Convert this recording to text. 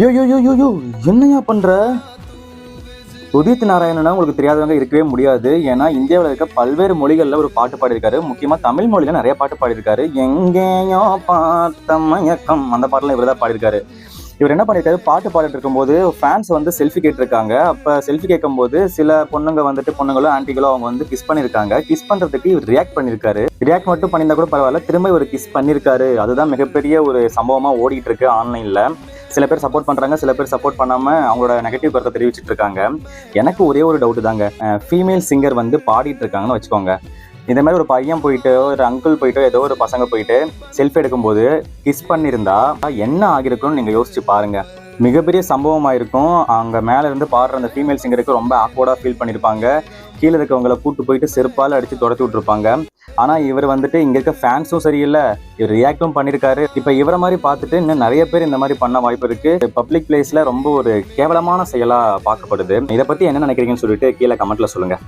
யோ யோ யோ யோ யோ என்னையா பண்ற? உதித் நாராயணனா உங்களுக்கு தெரியாதவங்க இருக்கவே முடியாது. ஏன்னா இந்தியாவில் இருக்க பல்வேறு மொழிகளில் ஒரு பாட்டு பாடியிருக்காரு. முக்கியமாக தமிழ் மொழியில் நிறைய பாட்டு பாடியிருக்காரு. எங்கேயோ பார்த்த மயக்கம் அந்த பாட்டெல்லாம் இவர் தான் பாடியிருக்காரு. இவர் என்ன பண்ணியிருக்காரு, பாட்டு பாடிட்டு இருக்கும்போது ஃபேன்ஸ் வந்து செல்ஃபி கேட்டிருக்காங்க. அப்போ செல்ஃபி கேட்கும்போது சில பொண்ணுங்களோ ஆன்ட்டிகளோ அவங்க வந்து கிஸ் பண்ணியிருக்காங்க. கிஸ் பண்ணுறதுக்கு இவர் ரியாக்ட் பண்ணியிருக்காரு. ரியாக்ட் மட்டும் பண்ணியிருந்தா கூட பரவாயில்ல, திரும்ப இவர் கிஸ் பண்ணியிருக்காரு. அதுதான் மிகப்பெரிய ஒரு சம்பவமாக ஓடிட்டு இருக்கு ஆன்லைனில். சில பேர் சப்போர்ட் பண்ணுறாங்க, சில பேர் சப்போர்ட் பண்ணாமல் அவங்களோட நெகட்டிவ் கருத்தை தெரிவிச்சிட்டு இருக்காங்க. எனக்கு ஒரே ஒரு டவுட்டு தாங்க, ஃபீமேல் சிங்கர் வந்து பாடிட்டு இருக்காங்கன்னு வச்சுக்கோங்க. இந்த மாதிரி ஒரு பையன் போயிட்டு ஒரு அங்கிள் போயிட்டு ஏதோ ஒரு பசங்க போயிட்டு செல்ஃபி எடுக்கும்போது கிஸ் பண்ணியிருந்தா என்ன ஆகிருக்கும்னு நீங்கள் யோசிச்சு பாருங்க. மிகப்பெரிய சம்பவமாக இருக்கும். அங்கே மேலே இருந்து பாடுற அந்த ஃபீமேல் சிங்கருக்கு ரொம்ப ஆக்வர்டாக ஃபீல் பண்ணியிருப்பாங்க. கீழே இருக்கவங்களை கூட்டு போயிட்டு செருப்பால் அடித்து துரத்தி விட்டுருப்பாங்க. ஆனால் இவர் வந்துட்டு இங்கே இருக்க ஃபேன்ஸும் சரியில்லை, இவர் ரியாக்டும் பண்ணியிருக்காரு. இப்போ இவரை மாதிரி பார்த்துட்டு இன்னும் நிறைய பேர் இந்த மாதிரி பண்ண வாய்ப்பு இருக்குது. பப்ளிக் பிளேஸில் ரொம்ப ஒரு கேவலமான செயலாக பார்க்கப்படுது. இதை பற்றி என்ன நினைக்கிறீங்கன்னு சொல்லிட்டு கீழே கமெண்ட்டில் சொல்லுங்கள்.